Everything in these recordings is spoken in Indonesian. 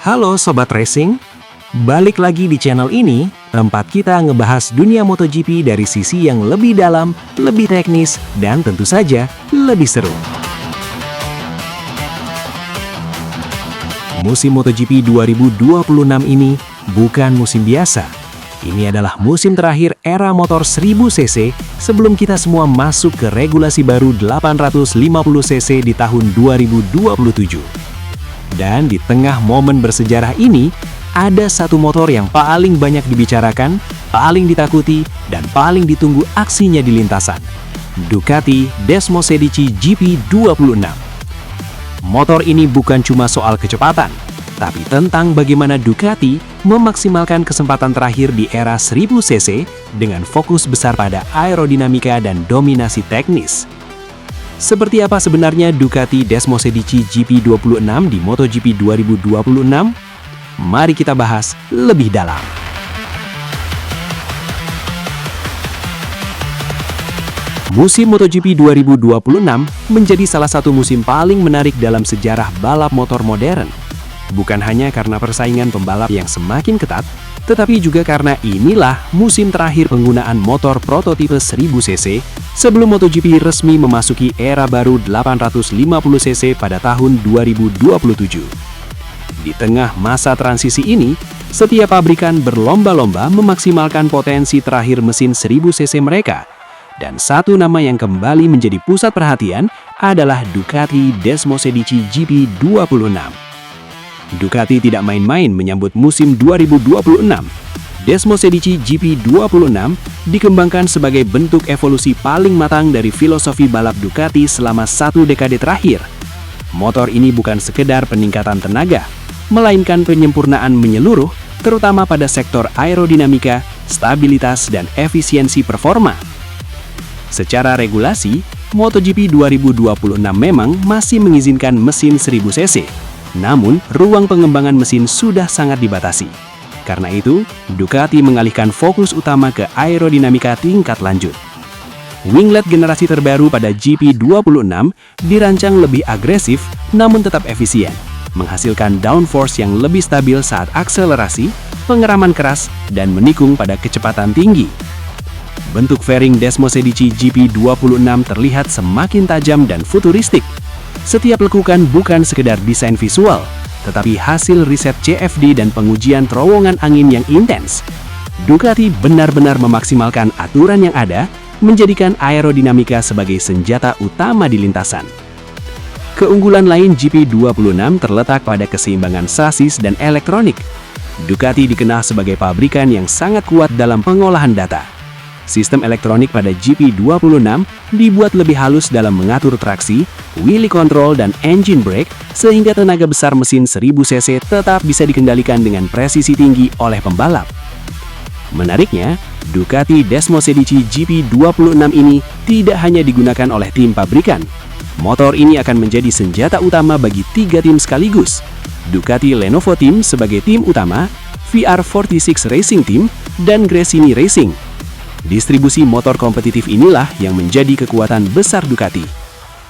Halo Sobat Racing, balik lagi di channel ini, tempat kita ngebahas dunia MotoGP dari sisi yang lebih dalam, lebih teknis, dan tentu saja lebih seru. Musim MotoGP 2026 ini bukan musim biasa. Ini adalah musim terakhir era motor 1000cc sebelum kita semua masuk ke regulasi baru 850cc di tahun 2027. Dan di tengah momen bersejarah ini, ada satu motor yang paling banyak dibicarakan, paling ditakuti, dan paling ditunggu aksinya di lintasan. Ducati Desmosedici GP26. Motor ini bukan cuma soal kecepatan, tapi tentang bagaimana Ducati memaksimalkan kesempatan terakhir di era 1000cc dengan fokus besar pada aerodinamika dan dominasi teknis. Seperti apa sebenarnya Ducati Desmosedici GP26 di MotoGP 2026? Mari kita bahas lebih dalam. Musim MotoGP 2026 menjadi salah satu musim paling menarik dalam sejarah balap motor modern. Bukan hanya karena persaingan pembalap yang semakin ketat, tetapi juga karena inilah musim terakhir penggunaan motor prototipe 1000cc sebelum MotoGP resmi memasuki era baru 850cc pada tahun 2027. Di tengah masa transisi ini, setiap pabrikan berlomba-lomba memaksimalkan potensi terakhir mesin 1000cc mereka. Dan satu nama yang kembali menjadi pusat perhatian adalah Ducati Desmosedici GP26. Ducati tidak main-main menyambut musim 2026. Desmosedici GP26 dikembangkan sebagai bentuk evolusi paling matang dari filosofi balap Ducati selama satu dekade terakhir. Motor ini bukan sekedar peningkatan tenaga, melainkan penyempurnaan menyeluruh, terutama pada sektor aerodinamika, stabilitas, dan efisiensi performa. Secara regulasi, MotoGP 2026 memang masih mengizinkan mesin 1000cc. Namun, ruang pengembangan mesin sudah sangat dibatasi. Karena itu, Ducati mengalihkan fokus utama ke aerodinamika tingkat lanjut. Winglet generasi terbaru pada GP26 dirancang lebih agresif namun tetap efisien, menghasilkan downforce yang lebih stabil saat akselerasi, pengeraman keras, dan menikung pada kecepatan tinggi. Bentuk fairing Desmosedici GP26 terlihat semakin tajam dan futuristik. Setiap lekukan bukan sekedar desain visual, tetapi hasil riset CFD dan pengujian terowongan angin yang intens. Ducati benar-benar memaksimalkan aturan yang ada, menjadikan aerodinamika sebagai senjata utama di lintasan. Keunggulan lain GP26 terletak pada keseimbangan sasis dan elektronik. Ducati dikenal sebagai pabrikan yang sangat kuat dalam pengolahan data. Sistem elektronik pada GP26 dibuat lebih halus dalam mengatur traksi, wheelie control, dan engine brake, sehingga tenaga besar mesin 1000cc tetap bisa dikendalikan dengan presisi tinggi oleh pembalap. Menariknya, Ducati Desmosedici GP26 ini tidak hanya digunakan oleh tim pabrikan. Motor ini akan menjadi senjata utama bagi 3 tim sekaligus. Ducati Lenovo Team sebagai tim utama, VR46 Racing Team, dan Gresini Racing. Distribusi motor kompetitif inilah yang menjadi kekuatan besar Ducati.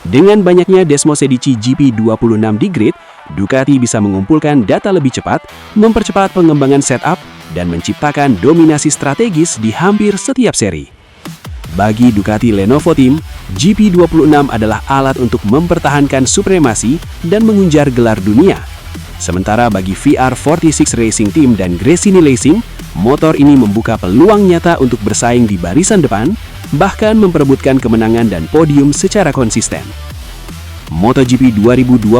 Dengan banyaknya Desmosedici GP26 di grid, Ducati bisa mengumpulkan data lebih cepat, mempercepat pengembangan setup, dan menciptakan dominasi strategis di hampir setiap seri. Bagi Ducati Lenovo Team, GP26 adalah alat untuk mempertahankan supremasi dan mengunjar gelar dunia. Sementara bagi VR46 Racing Team dan Gresini Racing, motor ini membuka peluang nyata untuk bersaing di barisan depan, bahkan memperebutkan kemenangan dan podium secara konsisten. MotoGP 2026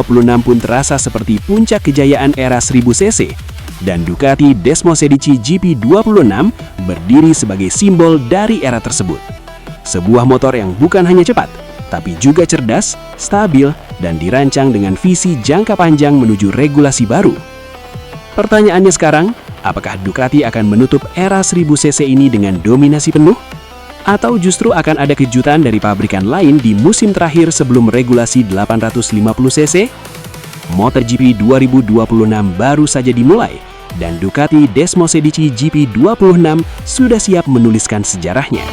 pun terasa seperti puncak kejayaan era 1000cc, dan Ducati Desmosedici GP26 berdiri sebagai simbol dari era tersebut. Sebuah motor yang bukan hanya cepat, tapi juga cerdas, stabil, dan dirancang dengan visi jangka panjang menuju regulasi baru. Pertanyaannya sekarang, apakah Ducati akan menutup era 1000cc ini dengan dominasi penuh? Atau justru akan ada kejutan dari pabrikan lain di musim terakhir sebelum regulasi 850cc? MotoGP 2026 baru saja dimulai, dan Ducati Desmosedici GP26 sudah siap menuliskan sejarahnya.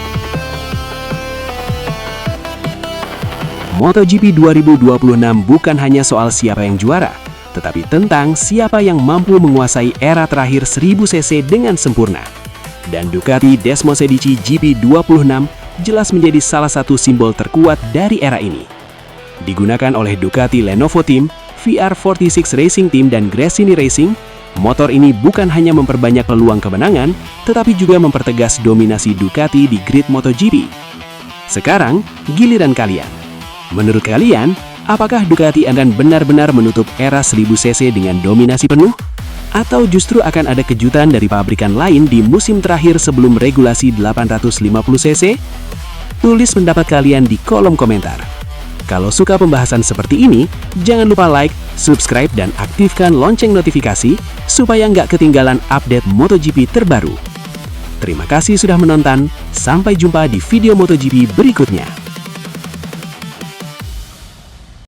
MotoGP 2026 bukan hanya soal siapa yang juara, tetapi tentang siapa yang mampu menguasai era terakhir 1000cc dengan sempurna. Dan Ducati Desmosedici GP26 jelas menjadi salah satu simbol terkuat dari era ini. Digunakan oleh Ducati Lenovo Team, VR46 Racing Team, dan Gresini Racing, motor ini bukan hanya memperbanyak peluang kemenangan, tetapi juga mempertegas dominasi Ducati di grid MotoGP. Sekarang, giliran kalian. Menurut kalian, apakah Ducati akan benar-benar menutup era 1000cc dengan dominasi penuh? Atau justru akan ada kejutan dari pabrikan lain di musim terakhir sebelum regulasi 850cc? Tulis pendapat kalian di kolom komentar. Kalau suka pembahasan seperti ini, jangan lupa like, subscribe, dan aktifkan lonceng notifikasi supaya nggak ketinggalan update MotoGP terbaru. Terima kasih sudah menonton, sampai jumpa di video MotoGP berikutnya.